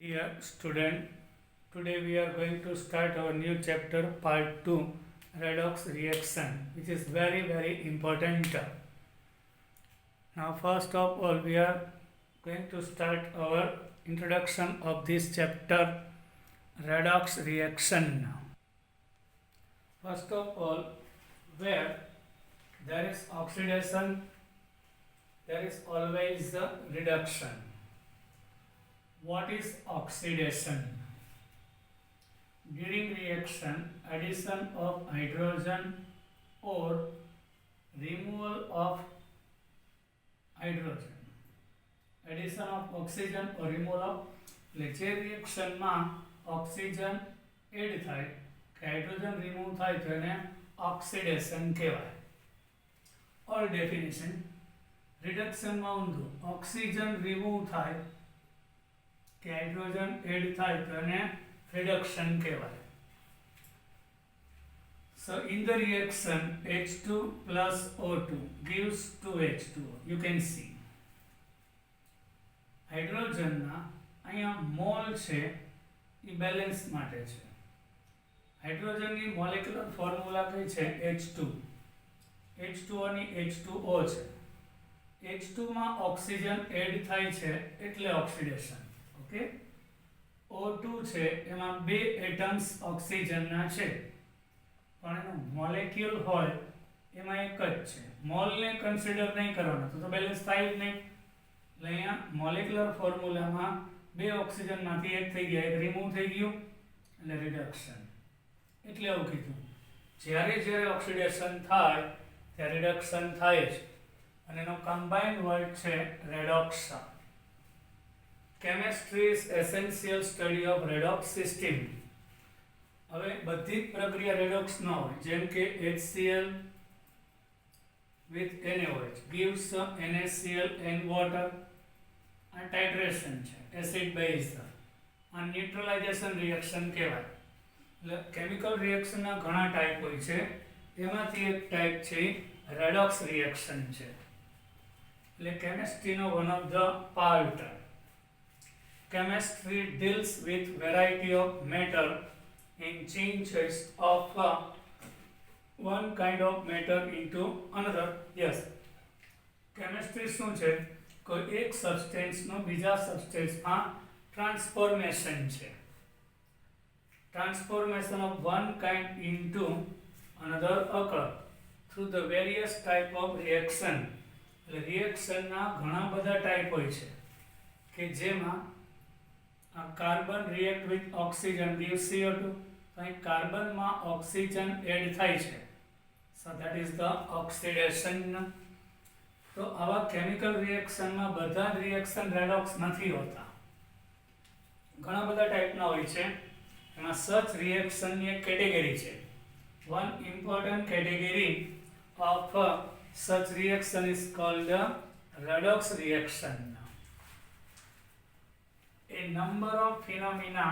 Dear student, today we are going to start our new chapter part 2 redox reaction, which is very important. Now first of all we are going to start our introduction of this chapter redox reaction. First of all, where there is oxidation there is always the reduction. What is oxidation? During reaction, addition of hydrogen or removal of hydrogen. Addition of oxygen or removal of એટલે જે રિએક્શનમાં oxygen add થાય કે hydrogen remove થાય તો એને oxidation કહેવાય. ઓર definition રિડક્શનમાં ઊંધું oxygen remove થાય કે હાઇડ્રોજન એડ થાય તો એને રિડક્શન કહેવાય. So in the reaction H2 plus O2 gives 2H2O. You can see હાઇડ્રોજનના અહીંયા મોલ છે એ બેલેન્સ માટે છે. હાઇડ્રોજનની મોલેક્યુલર ફોર્મ્યુલા કઈ છે? H2. H2O ની H2O છે. H2 માં ઓક્સિજન એડ થાય છે એટલે ઓક્સિડેશન. ઓકે, O2 છે એમાં બે એટમ્સ ઓક્સિજનના છે પણ એનો મોલેક્યુલ હોય એમાં એક જ છે. મોલને કન્સિડર નહીં કરવાનો તો બેલેન્સ થાય જ નહીં. એટલે અહીંયા મોલેક્યુલર ફોર્મ્યુલામાં બે ઓક્સિજનમાંથી એક થઈ ગયા, એક રિમૂવ થઈ ગયું એટલે રિડક્શન. એટલે એવું કીધું જ્યારે ઓક્સિડેશન થાય ત્યારે રિડક્શન થાય જ. અને એનો કમ્બાઇન્ડ વર્ડ છે redox. Chemistry is essential study of redox system. હવે બધી જ પ્રક્રિયા રેડોક્સ ન હોય, જેમ કે HCl with NaOH gives NaCl and water. આ ટાઇટ્રેશન છે, એસિડ બેઝ. આ ન્યુટ્રલાઇઝેશન રિએક્શન કહેવાય. એટલે કેમિકલ રિએક્શનના ઘણા ટાઈપ હોય છે, એમાંથી એક ટાઈપ છે રેડોક્સ રિએક્શન છે. એટલે કેમિસ્ટ્રીનો one of the part. Chemistry deals with variety of matter and changes of one kind of matter into another. Yes, chemistry શું છે? કોઈ એક સબસ્ટેન્સનો બીજા સબસ્ટેન્સમાં ટ્રાન્સફોર્મેશન છે. Transformation of one kind into another occur through the various type of reaction. એટલે રિએક્શનના ઘણા બધા type હોય છે કે જેમાં carbon react with oxygen gives CO2. તો અહીં કાર્બનમાં ઓક્સિજન એડ થાય છે, so that is the oxidation. તો આવા કેમિકલ રિએક્શનમાં બધા જ રિએક્શન રેડોક્સ નથી હોતા, ઘણા બધા ટાઈપના હોય છે. એમાં સચ રિએક્શનની એક કેટેગરી છે. વન ઇમ્પોર્ટન્ટ કેટેગરી ઓફ સચ reaction is called redox reaction. A number of phenomena,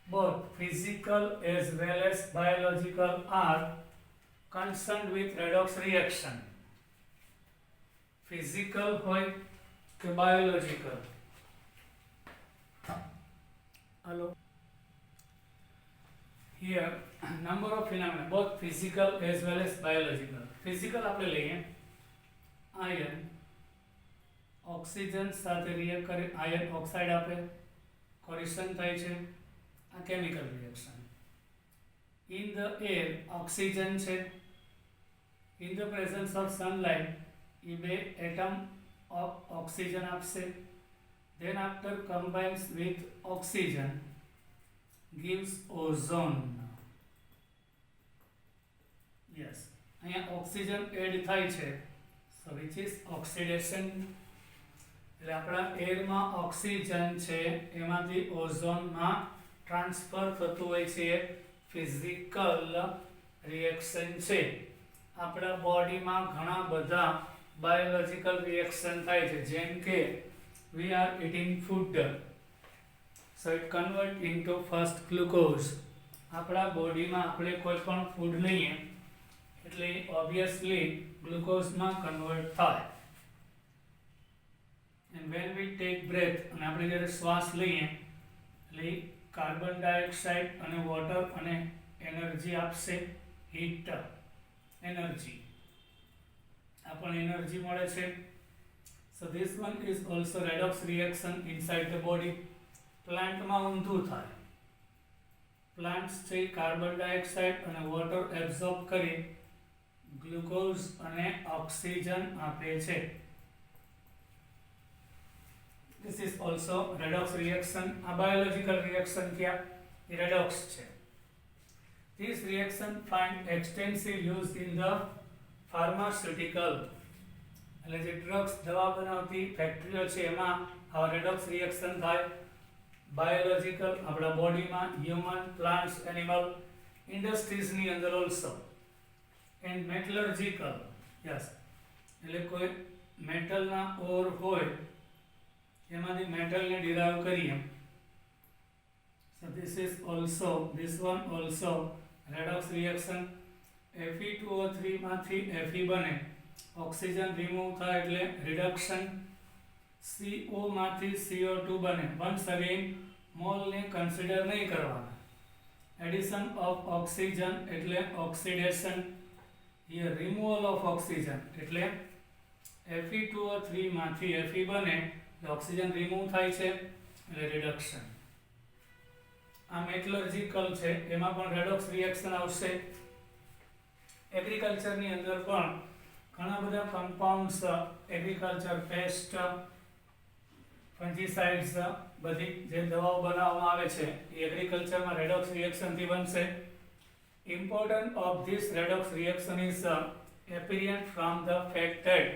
both physical as well as biological, are concerned with redox reaction. Physical હોય કે biological? Hello. Here, number of phenomena, both physical as well as biological. Physical આપણે લઈએ, iron oxygen સાથે react કરે, iron oxide આપે, corrosion થાય છે. આ chemical reaction. In the air oxygen છે, in the presence of sunlight એ બે એટમ ઓફ ઓક્સિજન આપશે. Then after combines with oxygen gives ozone. Yes, અહીંયા ઓક્સિજન એડ થાય છે, સો વિચ ઇઝ ઓક્સિડેશન. એટલે આપણા એરમાં ઓક્સિજન છે એમાંથી ઓઝોનમાં ટ્રાન્સફર થતું હોય છે. ફિઝિકલ રિએક્શન છે. આપણા બોડીમાં ઘણા બધા બાયોલોજિકલ રિએક્શન થાય છે, જેમ કે we are eating food, so it convert into first glucose. આપણા બોડીમાં આપણે કોઈ પણ ફૂડ લઈએ એટલે ઓબ્વિયસલી ગ્લુકોઝમાં કન્વર્ટ થાય. And when we take breath, અને આપણે જ્યારે શ્વાસ લઈએ એટલે કાર્બન ડાયોક્સાઇડ અને વોટર અને એનર્જી આપશે, હીટ એનર્જી, આ પણ એનર્જી મળે છે. So this one is also redox reaction inside the body. પ્લાન્ટમાં ઊંધું થાય, પ્લાન્ટ્સ છે કાર્બન ડાયોક્સાઇડ અને વોટર એબ્ઝોર્બ કરી ગ્લુકોઝ અને ઓક્સિજન આપે છે. This is also redox reaction. A biological reaction क्या redox છે. This reaction find extensive use in the pharmaceutical. એટલે જે ડ્રગ્સ દવા બનાવતી ફેક્ટરીઓ છે એમાં આ રેડોક્સ રિએક્શન થાય. બાયોલોજીકલ આપણા બોડીમાં હ્યુમન, પ્લાન્ટ્સ, એનિમલ, ઇન્ડસ્ટ્રીઝની અંદર ઓલ્સો. એન્ડ મેટલર્જિકલ, યસ, એટલે કોઈ મેટલના ઓર હોય એમાંથી મેટલને ડિરાઈવ કરીએ. So this one also redox reaction. Fe2O3 માંથી Fe બને, ઓક્સિજન રિમૂવ થાય એટલે રિડક્શન. CO માંથી CO2 બને. વન્સ અગેન મોલને કન્સિડર નહીં કરવાના. એડિશન ઓફ ઓક્સિજન એટલે oxidation. Here removal of oxygen એટલે Fe2O3 માંથી Fe બને, ઓક્સિજન રિમૂવ થાય છે એટલે રિડક્શન. આ મેટલર્જિકલ છે, એમાં પણ રેડોક્સ રિએક્શન આવશે. એગ્રીકલ્ચરની અંદર પણ ઘણા બધા કમ્પાઉન્ડ્સ, એગ્રીકલ્ચર પેસ્ટ, ફંજીસાઇડ્સ, બધી જે દવાઓ બનાવવામાં આવે છે એ એગ્રીકલ્ચરમાં રેડોક્સ રિએક્શનથી બનશે. Important of this redox reaction is apparent from the fact that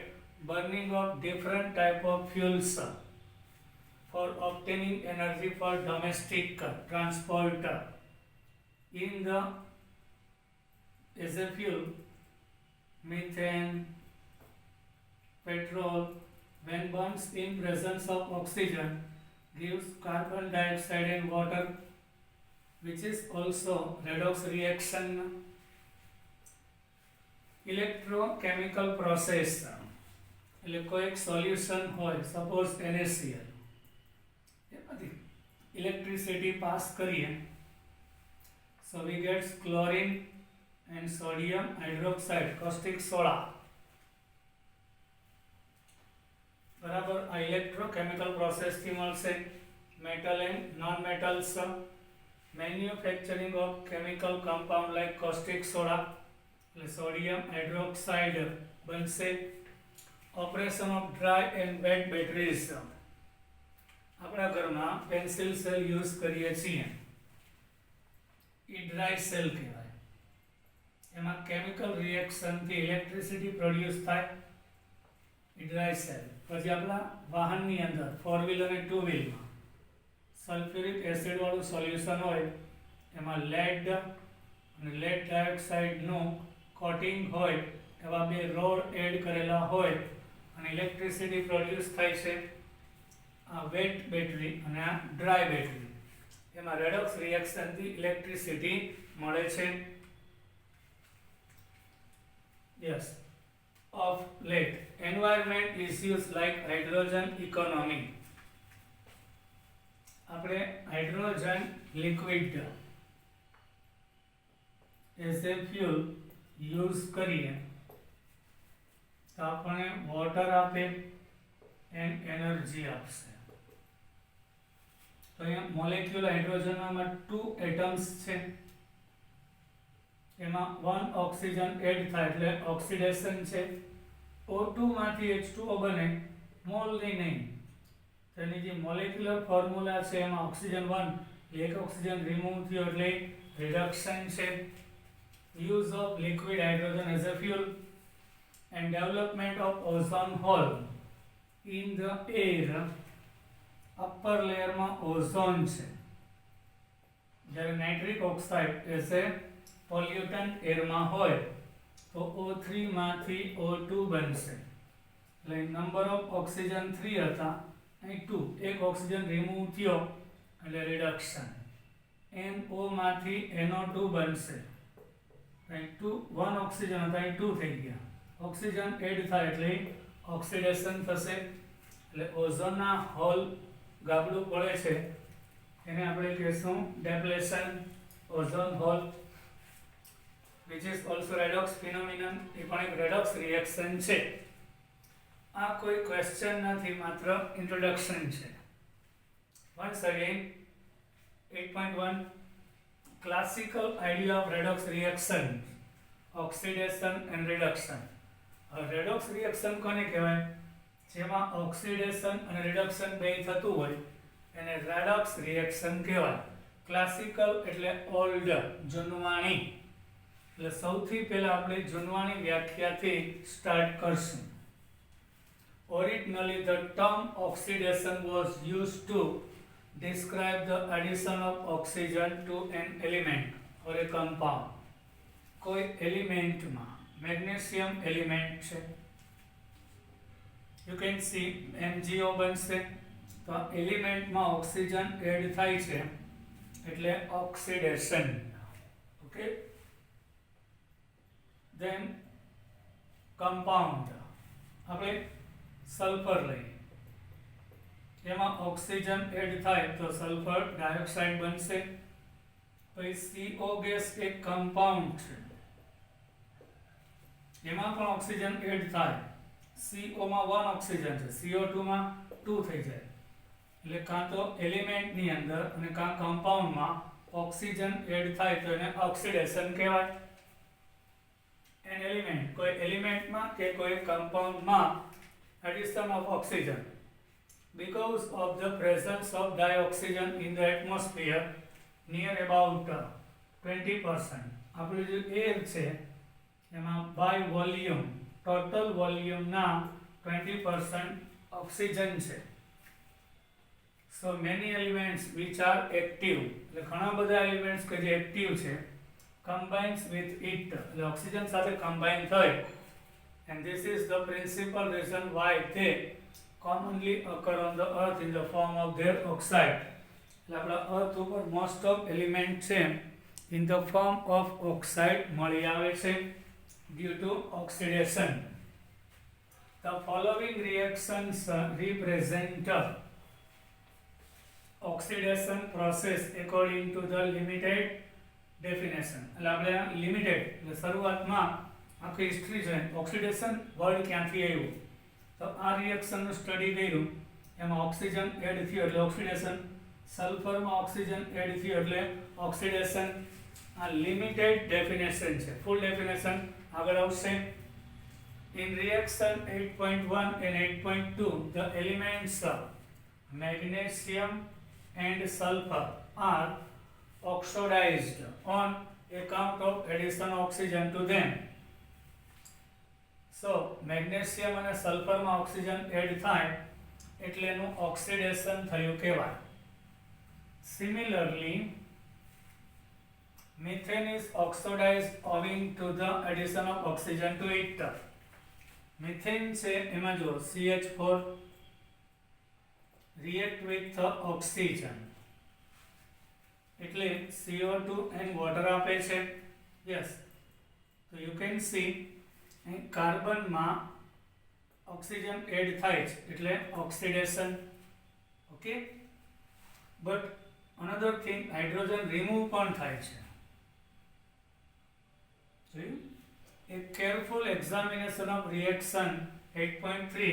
burning of different type of fuels for obtaining energy for domestic transport in the as a fuel, methane, petrol, when burns in presence of oxygen, gives carbon dioxide and water, which is also redox reaction. Electrochemical process, એટલે કોઈ એક solution હોય, suppose NaCl, એમાંથી electricity pass કરીએ, so we get chlorine and sodium hydroxide, caustic soda. બરાબર, આ electrochemical process થી મળશે. Metal and non metals, manufacturing of chemical compound like caustic soda, એટલે સોડિયમ હાઇડ્રોક્સાઇડ બનશે. Operation of dry and wet batteries, આપણા ઘરમાં pencil cell use કરીએ છીએ, એ ડ્રાય સેલ કહેવાય. એમાં કેમિકલ રિએક્શનથી ઇલેક્ટ્રિસિટી પ્રોડ્યુસ થાય, એ ડ્રાય સેલ. પછી આપણા વાહનની અંદર, ફોર વ્હીલ અને ટુ વ્હીલમાં સલ્ફ્યુરિક એસિડ વાળું સોલ્યુશન હોય, એમાં લેડ અને લેડ ડાયોક્સાઇડનું કોટિંગ હોય, એવા બે રોડ એડ કરેલા હોય અને ઇલેક્ટ્રિસિટી પ્રોડ્યુસ થાય છે. આ વેટ બેટરી અને આ ડ્રાય બેટરી, એમાં રેડોક્સ રિએક્શનથી ઇલેક્ટ્રિસિટી મળે છે. Yes, of late environment issues like hydrogen economy, આપણે hydrogen liquid as a fuel use કરીએ તો આપણને વોટર આપે એન્ડ એનર્જી આપશે. તો અહીંયા મોલેક્યુલ હાઇડ્રોજનમાં 2 એટમ્સ છે, એમાં 1 ઓક્સિજન એડ થાય એટલે ઓક્સિડેશન છે. O2 માંથી H2O બને, મોલની નહીં. તેની જે મોલેક્યુલર ફોર્મ્યુલા છે એમાં ઓક્સિજન 1, એક ઓક્સિજન રિમૂવ થયો એટલે રિડક્શન છે. Use of liquid hydrogen as a fuel and development of ozone hole in the air. upper layer માં ઓઝોન છે, જ્યારે નાઇટ્રિક ઓક્સાઇડ એઝ એ પોલ્યુટન્ટ એરમાં હોય તો O3 માંથી O2 બનશે. એટલે નંબર ઓફ ઓક્સિજન 3 હતા, અહીં 2, એક ઓક્સિજન રિમૂવ થયો એટલે રિડક્શન. NO માંથી NO2 બનશે, અહીં 1 ઓક્સિજન હતા, અહીં 2 થઈ ગયા. ઓક્સિજન એડ થાય એટલે ઓક્સિડેશન થશે, એટલે ઓઝોનના હોલ ગાબડું પડે છે એને આપણે કહેશું depletion ozone hole which is also redox phenomenon. એ પણ એક redox reaction છે. આ કોઈ ક્વેશ્ચન નથી, માત્ર ઇન્ટ્રોડક્શન છે. once again 8.1 classical idea of redox reaction, oxidation and reduction. redox reaction કોને કહેવાય? જેમાં ઓક્સિડેશન અને રિડક્શન બે થતું હોય એને રેડોક્સ રિએક્શન કહેવાય. ક્લાસિકલ એટલે ઓલ્ડ, જૂનવાણી. એટલે સૌથી પહેલા આપણે જૂનવાણી વ્યાખ્યાથી સ્ટાર્ટ કરશું. Originally the term oxidation was used to describe the addition of oxygen to an element or a compound. કોઈ એલિમેન્ટમાં, મેગ્નેશિયમ એલિમેન્ટ છે, you can see MgO બનશે, તો એલિમેન્ટમાં ઓક્સિજન એડ થાય છે એટલે ઓક્સિડેશન. ઓકે, then કમ્પાઉન્ડ, આપણે સલ્ફર લઈએ, એમાં ઓક્સિજન એડ થાય તો સલ્ફર ડાયોક્સાઇડ બનશે. પછી CO ગેસ એક કમ્પાઉન્ડ છે, એમાં પણ ઓક્સિજન એડ થાય. CO માં 1 ઓક્સિજન છે, CO2 માં 2 થઈ જાય. એટલે કાં તો એલિમેન્ટની અંદર અને કાં કમ્પાઉન્ડમાં ઓક્સિજન એડ થાય તો એને ઓક્સિડેશન કહેવાય. એન એલિમેન્ટ, કોઈ એલિમેન્ટમાં કે કોઈ કમ્પાઉન્ડમાં addition of oxygen because of the presence of dioxygen in the atmosphere near about 20%. આપણું જે એર છે એમાં બાય વોલ્યુમ, ટોટલ વોલ્યુમના 20% ઓક્સિજન છે. So many elements which are active, એટલે ઘણા બધા એલિમેન્ટ્સ કે જે એક્ટિવ છે, combines with it, એટલે ઓક્સિજન સાથે કમ્બાઈન થાય. And this is the principal reason why they commonly occur on the earth in the form of their oxide. એટલે આપણા અર્થ ઉપર મોસ્ટ ઓફ એલિમેન્ટ છે in the form of oxide મળી આવે છે due to oxidation. The following reactions represent oxidation process according to the limited definition. એટલે આપણે limited, એટલે શરૂઆતમાં આખી હિસ્ટ્રી છે, ઓક્સિડેશન વર્ડ ક્યાંથી આવ્યું, તો આ રિએક્શનનું સ્ટડી કર્યું, એમાં ઓક્સિજન એડ થયું એટલે ઓક્સિડેશન, સલ્ફરમાં ઓક્સિજન એડ થયું એટલે ઓક્સિડેશન. આ લિમિટેડ ડેફિનેશન છે, ફૂલ ડેફિનેશન આગળ આવશે. In reaction 8.1 and 8.2, the elements magnesium and sulfur are oxidized on account of addition of oxygen to them. So magnesium અને સલ્ફરમાં ઓક્સિજન એડ થાય એટલે એનું ઓક્સિડેશન થયું કહેવાય. Similarly, methane is oxidized owing to the addition of oxygen to it. Methane છે એમાં જો CH4 react with oxygen એટલે CO2 and water આપે છે. Yes, so you can see કાર્બનમાં ઓક્સિજન એડ થાય છે એટલે oxidation. Okay, but another thing, hydrogen remove પણ થાય છે. જોયું? A careful examination of reaction 8.3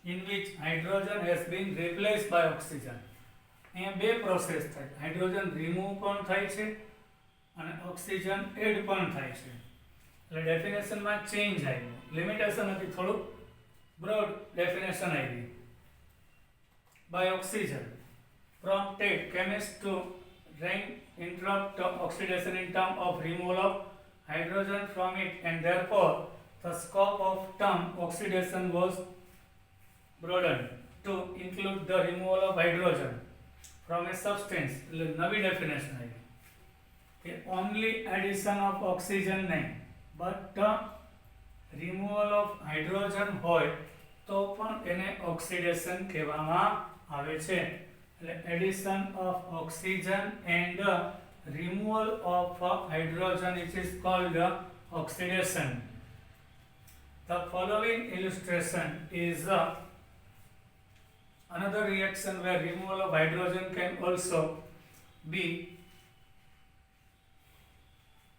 in which hydrogen has been replaced by oxygen. અહીંયા બે પ્રોસેસ થાય, હાઇડ્રોજન રિમૂવ પણ થાય છે અને ઓક્સિજન એડ પણ થાય છે. એટલે ડેફિનેશનમાં ચેન્જ આવ્યું, લિમિટેશન હતી, થોડું બ્રોડ ડેફિનેશન આવી. By oxygen prompted chemists to interrupt oxidation in terms of removal of hydrogen from it, and therefore the scope of term oxidation was broadened to include the removal of hydrogen from a substance. એટલે નવી definition આવી કે only addition of oxygen નહીં, but removal of hydrogen હોય તો પણ એને oxidation કહેવામાં આવે છે. એટલે addition of oxygen and removal of hydrogen, which is called oxidation. The following illustration is another reaction where removal of hydrogen can also B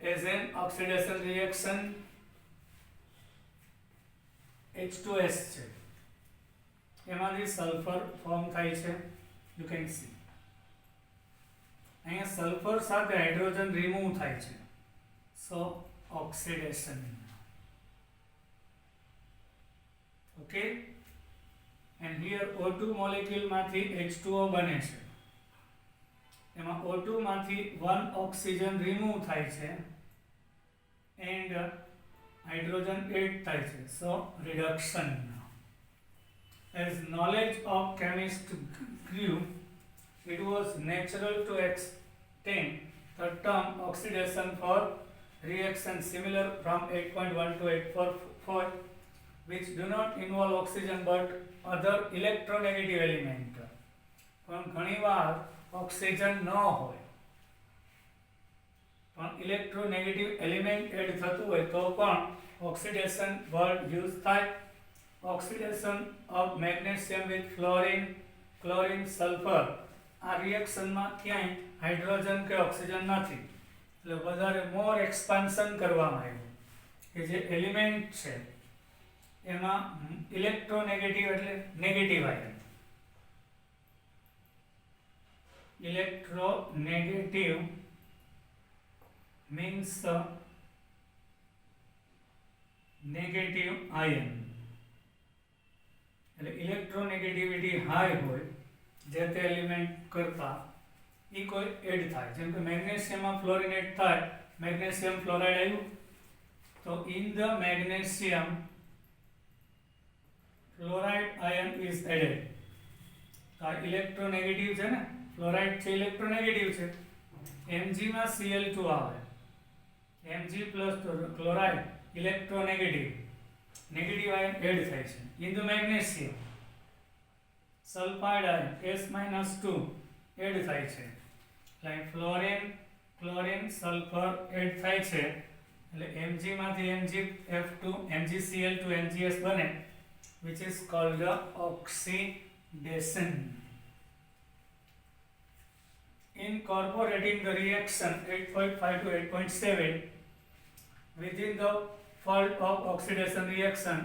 as an oxidation reaction H2S છે એમાંથી સલ્ફર ફોર્મ થાય છે. You can see અહીંયા sulphur સાથે hydrogen remove થાય છે, so oxidation. Okay, and here O2 molecule માંથી H2O બને છે. એમાં O2 માંથી 1 ઓક્સિજન રિમૂવ થાય છે એન્ડ હાઇડ્રોજન એડ થાય છે, સો reduction. As knowledge of chemist grew, it was natural to extend the term oxidation for reactions similar from 8.1 to 8.4 which do not involve oxygen but other electronegative element. પણ ઘણીવાર oxygen ન હોય પણ electronegative element add થતું હોય તો પણ oxidation word use થાય. Oxidation of magnesium with fluorine, chlorine, sulphur આ રિએક્શનમાં ક્યાંય હાઇડ્રોજન કે ઓક્સિજન નથી, એટલે વધારે મોર એક્સપાન્શન કરવામાં આવ્યું કે જે એલિમેન્ટ છે એમાં ઇલેક્ટ્રોનેગેટિવ એટલે negative ion. Electronegative means negative ion. એટલે ઇલેક્ટ્રોનેગેટિવિટી હાઈ હોય જે તે એલિમેન્ટ કરતા એ કોઈ એડ થાય. જેમ કે મેગ્નેશિયમમાં ફ્લોરિન એડ થાય, મેગ્નેશિયમ ફ્લોરાઇડ આવ્યું તો in the magnesium fluoride ion is added. તો આ ઇલેક્ટ્રોનેગેટિવ છે ને, ફ્લોરાઇડ છે ઇલેક્ટ્રોનેગેટિવ છે, Mg માં Cl2 આવે, Mg plus chloride electronegative, negative ion add થાય છે in the magnesium. Sulphide ion S-2 add થાય છે, like fluorine, chlorine, sulphur add થાય છે એટલે Mg માંથી MgF2, MgCl2, MgS બને which is called the oxidation. Incorporating the reaction 8.5 to 8.7 within the fold of oxidation reaction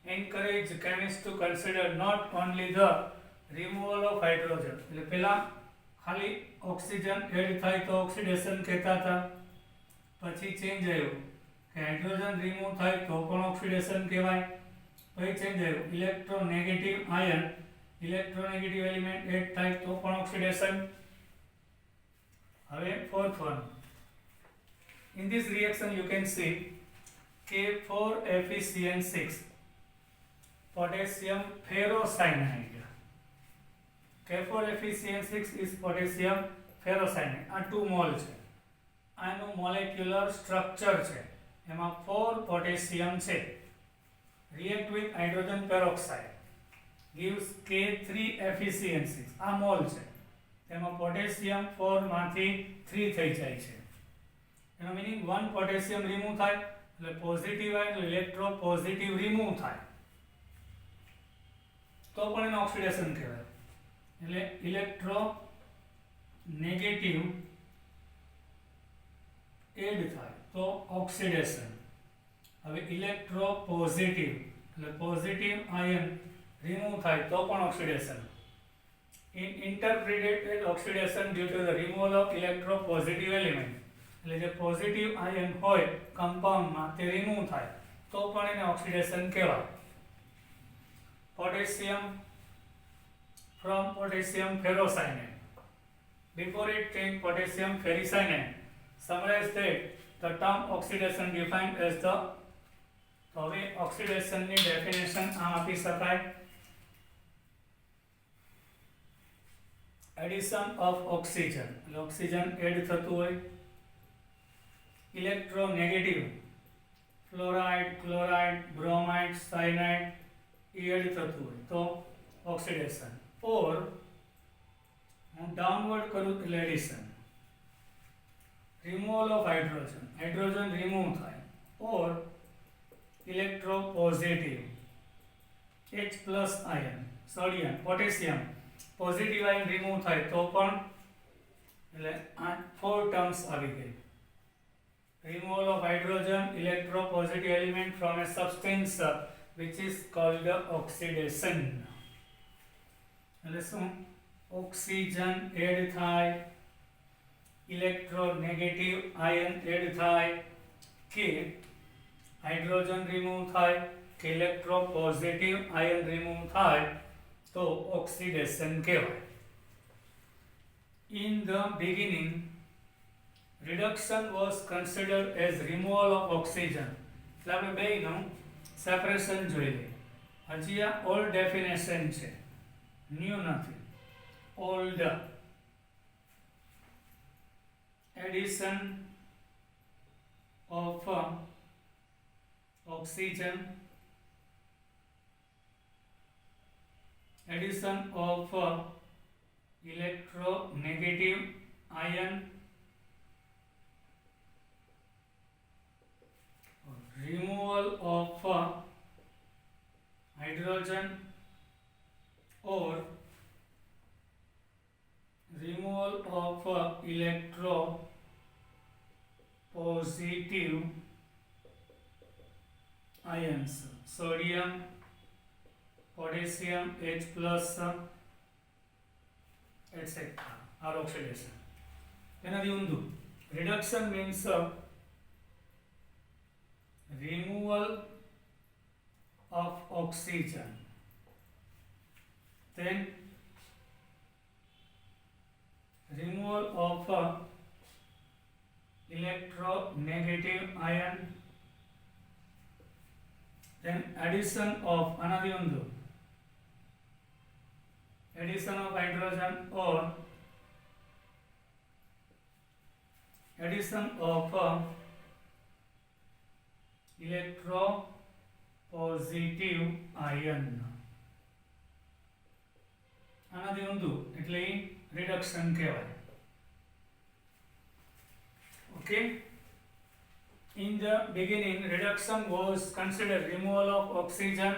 encourage chemists to consider not only the removal of hydrogen. એટલે પહેલા ખાલી oxygen add થાય તો oxidation કહેતા હતા, પછી change આવ્યું કે હાઇડ્રોજન રિમૂવ થાય તો પણ ઓક્સિડેશન કહેવાય, પછી ચેન્જ આવ્યું electronegative ion, electronegative element add થાય તો પણ ઓક્સિડેશન. હવે fourth one. In this reaction you can see K4FeCN6 potassium ferrocyanide. K4FeCN6 is potassium ferrocyanide. આ 2 મોલ છે. આનું મોલેક્યુલર સ્ટ્રક્ચર છે, એમાં 4 પોટેશિયમ છે. React with hydrogen peroxide gives K3FeCN6. આ મોલ છે, એમાં પોટેશિયમ 4 માંથી 3 થઈ જાય છે. એનો મીનિંગ 1 પોટેશિયમ રિમૂવ થાય એટલે positive ion electropositive remove થાય તો પણ એને ઓક્સિડેશન કહેવાય. એટલે ઇલેક્ટ્રો નેગેટિવ એડ થાય તો ઓક્સિડેશન. હવે ઇલેક્ટ્રો પોઝિટિવ એટલે પોઝિટિવ આયન રિમૂવ થાય તો પણ oxidation. In interpreted oxidation due to the removal of electropositive element, એટલે જે પોઝિટિવ આયન હોય કમ્પાઉન્ડમાં તે રિમૂવ થાય તો પણ એને ઓક્સિડેશન કહેવાય. Potassium from potassium ferrocyanide. Before it came potassium ferricyanide. Summarize that the term oxidation defined as the. તો હવે ઓક્સિડેશનની ડેફિનેશન આમ આપી શકાય. એડિશન ઓફ ઓક્સિજન, એટલે ઓક્સિજન એડ થતું હોય. Electronegative fluoride, chloride, bromide, cyanide એ એડ થતું હોય તો ઓક્સિડેશન. ઓર હું ડાઉનવર્ડ કરું એટલે addition. Removal of hydrogen, hydrogen remove થાય. Or electropositive H plus ion, sodium, potassium positive ion remove થાય તો પણ, એટલે टर्म्स આવી ગઈ. Removal of hydrogen electropositive element from a substance which is called oxidation. એટલે શું? ઓક્સિજન એડ થાય, ઇલેક્ટ્રોનેગેટિવ આયન એડ થાય, કે હાઇડ્રોજન રિમૂવ થાય, કે ઇલેક્ટ્રોપોઝિટિવ આયન રિમૂવ થાય, તો ઓક્સિડેશન કહેવાય. In the beginning, reduction was considered as removal of oxygen. એટલે આપણે બેયનું સેપરેશન જોઈ લઈએ. હજી આ ઓલ્ડ ડેફિનેશન છે, ન્યૂ નથી. Old addition of oxygen, addition of electronegative ion, removal of hydrogen or removal of electropositive ions, sodium, potassium, H plus, etc. are oxidation. એનાથી ઊંધું. Reduction means removal of oxygen, then removal of electronegative ion, then addition of another undu, addition of hydrogen or addition of electropositive ion. આનાથી ઊંધું એટલે reduction કહેવાય. Okay. In the beginning, reduction was considered removal of oxygen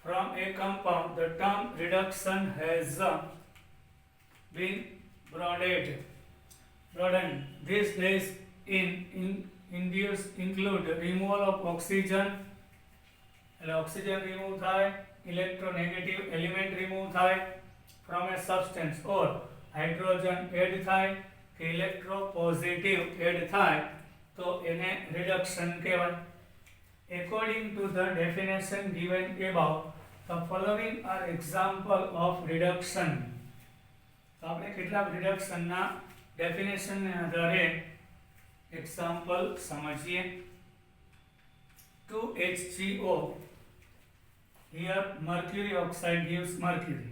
from a compound. The term reduction has been broadened. These days include removal of oxygen, oxygen remove થાય, electronegative element remove થાય from a substance, or hydrogen add થાય કે electropositive add થાય, તો એને reduction કહેવાય. According to the definition given above, the following are example of reduction. તો આપણે કેટલાક reduction ના definition ને આધારે example સમજીએ. 2HCO, here mercury oxide gives mercury.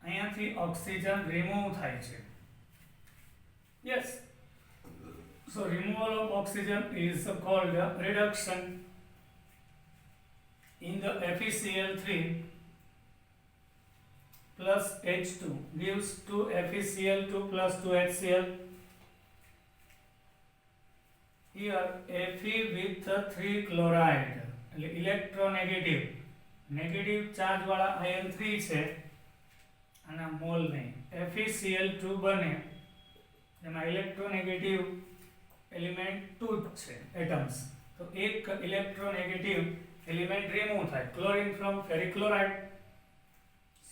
અહીંયાથી oxygen remove થાય છે. Yes. So removal of oxygen is called reduction. In the FeCl3 plus H2 gives 2 FeCl2 plus 2 HCl. Here Fe with 3 chloride, electronegative, negative charge વાળા ion 3 છે અને mall નહીં. FeCl2 બને એમાં electronegative element 2 છે atoms, તો એક ઇલેક્ટ્રોનેગેટિવ એલિમેન્ટ રિમૂવ થાય, ક્લોરીન ફ્રોમ ફેરિક્લોરાઇડ,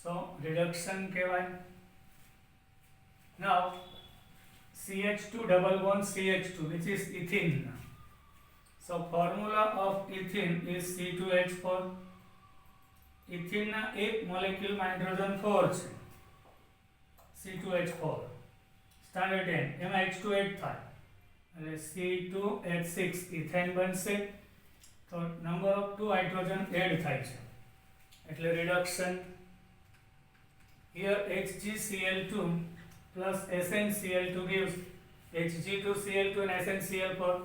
સો રિડક્શન કહેવાય. નાઉ CH2 double bond CH2, which is ethene. So formula of ethene is C2H4. ethene ના એક મોલેક્યુલ માં હાઇડ્રોજન 4 છે, C2H4. સ્ટાન્ડર્ડ 10 એમાં H2 એડ થાય એટલે C2H6 ઇથેન બનશે, તો નંબર ઓફ 2 હાઇડ્રોજન એડ થાય છે એટલે reduction. Here HgCl2 plus SnCl2 gives Hg2Cl2 and SnCl4.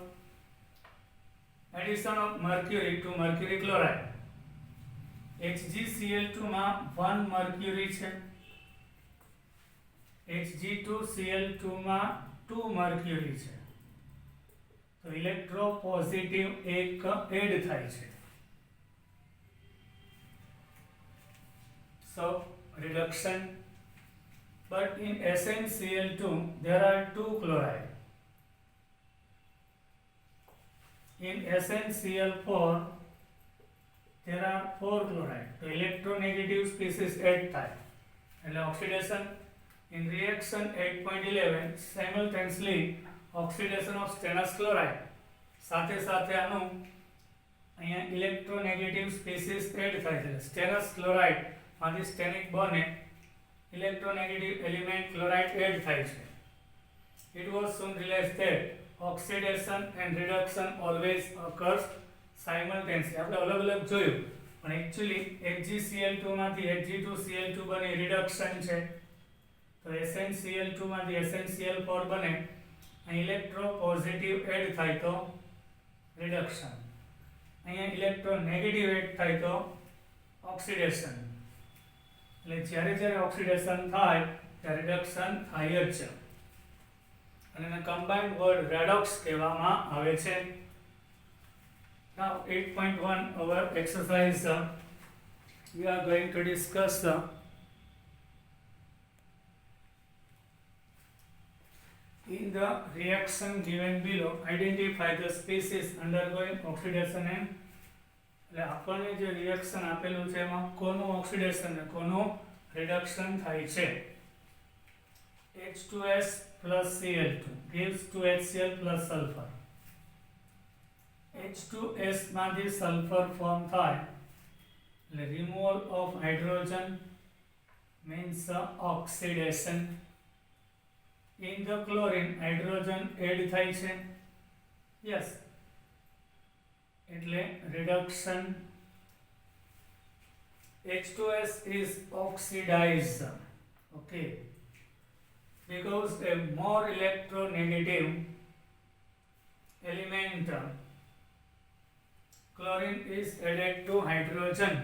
Addition of mercury to mercury chloride. HgCl2 માં 1 mercury છે, Hg2Cl2 માં 2 mercury છે, તો ઇલેક્ટ્રોપોઝિટિવ એક એડ થાય છે. So reduction. but in SnCl2 there are two chloride. In SnCl4 there are four chloride. તો electronegative species add થાય એટલે oxidation in reaction 8.11 simultaneously oxidation of stannous chloride સાથે સાથે આનું અહીંયા ઇલેક્ટ્રોનેગેટિવ સ્પીસીસ એડ થાય છે. સ્ટેનસ ક્લોરાઇડ માંથી સ્ટેનિક બને electronegative element chloride add થાય છે. It was soon realized that oxidation and reduction always occurs simultaneously. આપણે અલગ અલગ જોયું પણ એક્ચ્યુઅલી HgCl2 માંથી Hg2Cl2 બને રિડક્શન છે. તો SnCl2 માંથી SnCl4 બને ઇલેક્ટ્રો પોઝિટિવ એડ થાય તો રિડક્શન. અહીંયા ઇલેક્ટ્રોનેગેટિવ એડ થાય તો ઓક્સિડેશન. એટલે જ્યારે જ્યારે ઓક્સિડેશન થાય ત્યારે રિડક્શન થાય જ છે અને એને કમ્બાઇન્ડ વર્ડ રેડોક્સ કહેવામાં આવે છે. Now 8.1 our exercise we are going to discuss in the reaction given below identify the species undergoing oxidation and એટલે આપણને જે રિએક્શન આપેલું છે એમાં કોનું ઓક્સિડેશન ને કોનું રિડક્શન થાય છે. H2S plus Cl2 gives 2HCl plus sulfur. H2S માંથી સલ્ફર ફોર્મ થાય એટલે removal of hydrogen means oxidation. In the chlorine hydrogen add થાય છે. Yes. એટલે reduction. H2S is oxidized. Okay. Because a more electronegative element chlorine is added to hydrogen.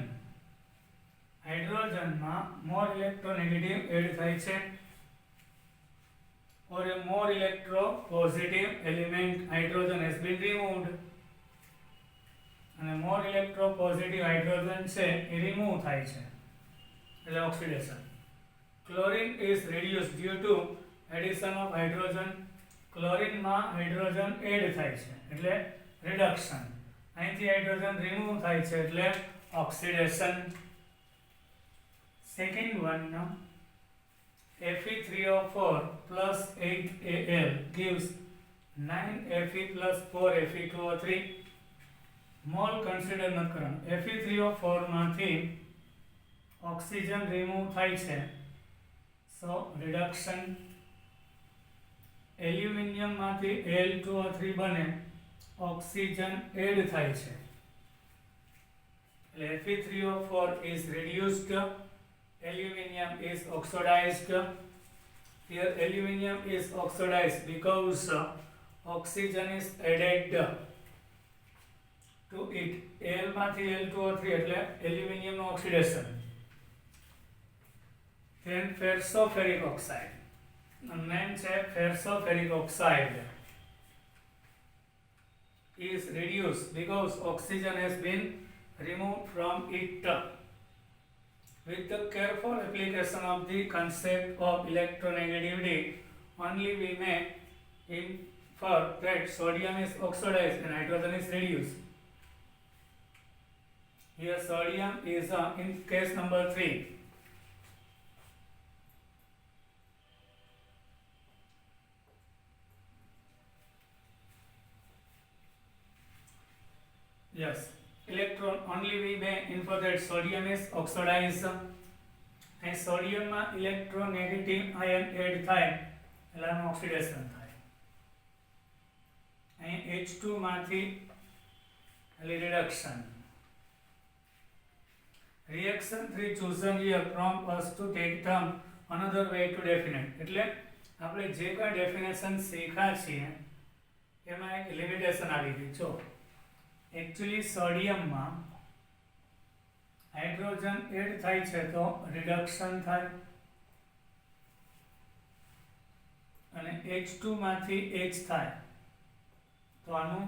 Hydrogen માં more electronegative add થાય છે or a more electropositive element hydrogen has been removed. અને more electropositive hydrogen છે એ remove થાય છે એટલે oxidation. Chlorine is reduced due to addition of hydrogen. Chlorine માં hydrogen add થાય છે એટલે reduction. અહીંથી hydrogen remove થાય છે એટલે oxidation. Second one, Fe3O4 plus 8Al gives 9Fe plus 4Fe2O3. Mall consider ન કરવાનું. Fe3O4 માંથી ઓક્સિજન રિમૂવ થાય છે સો રિડક્શન. એલ્યુમિનિયમ માંથી Al2O3 બને ઓક્સિજન એડ થાય છે એટલે Fe3O4 is reduced, aluminum is oxidized. Here aluminum is oxidized because oxygen is added to it. Al માંથી Al2O3 એટલે aluminum નો oxidation. Then ferroferric oxide. Name છે ferroferric oxide is reduced because oxygen has been removed from it. With the careful application of the concept of electronegativity, only we may infer that sodium is oxidized and hydrogen is reduced. Here sodium is in case number 3. Yes, electron only we may infer that sodium is oxidized. And sodium માં electronegative ion add થાય એટલે આનું oxidation થાય. અહીં H2 માંથી એટલે reduction. Reaction 3 chosen here prompt us to take term another way to definite. એટલે આપણે જે કોઈ ડેફિનેશન શીખ્યા છીએ એમાં એક લિમિટેશન આવી ગઈ. જો एक्चुअली सोडियम में हाइड्रोजन एड थाय छे तो रिडक्शन थाय અને H2 માંથી H થાય તો આનું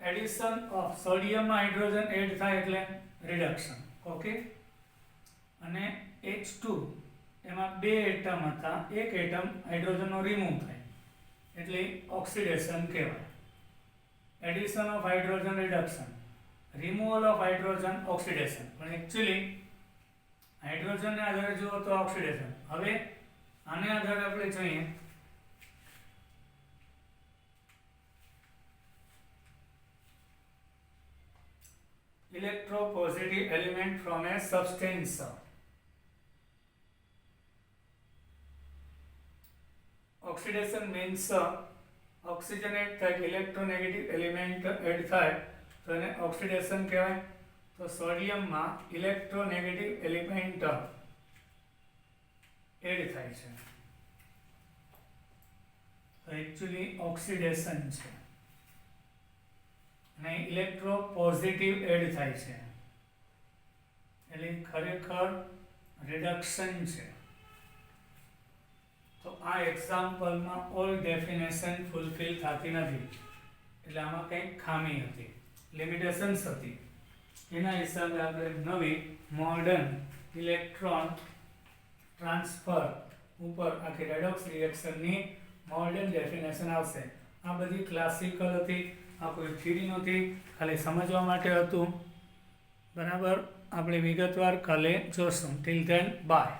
એડિશન ઓફ સોડિયમ માં હાઇડ્રોજન એડ થાય એટલે રિડક્શન. ઓકે, અને H2 એમાં 2 એટમ હતા, એક એટમ હાઇડ્રોજનનો રિમૂવ થાય એટલે ઓક્સિડેશન કહેવાય. Addition of hydrogen reduction, removal of hydrogen oxidation. પણ એકચ્યુઅલી હાઇડ્રોજનને આધારે જુઓ તો ઓક્સિડેશન. હવે આને આધારે આપણે જોઈએ electropositive element from a substance. Oxidation means oxygenate થાય કે electronegative element એડ થાય તો એને ઓક્સિડેશન કહેવાય. તો સોડિયમમાં ઇલેક્ટ્રોનેગેટિવ એલિમેન્ટ એડ થાય છે તો એકચ્યુઅલી ઓક્સિડેશન છે, અને ઇલેક્ટ્રોપોઝિટિવ એડ થાય છે એટલે ખરેખર રિડક્શન છે. તો આ એક્ઝામ્પલમાં ઓલ ડેફિનેશન ફૂલફિલ થતી નથી એટલે આમાં કંઈક ખામી હતી, લિમિટેશન્સ હતી. એના હિસાબે આપણે નવી મોડર્ન ઇલેક્ટ્રોન ટ્રાન્સફર ઉપર આખી રેડોક્સ રિએક્શનની મોડર્ન ડેફિનેશન આવશે. આ બધી ક્લાસિકલ હતી, આ કોઈ થિયરી નહોતી, ખાલી સમજવા માટે હતું. બરાબર, આપણે વિગતવાર કાલે જોશું. Till then by.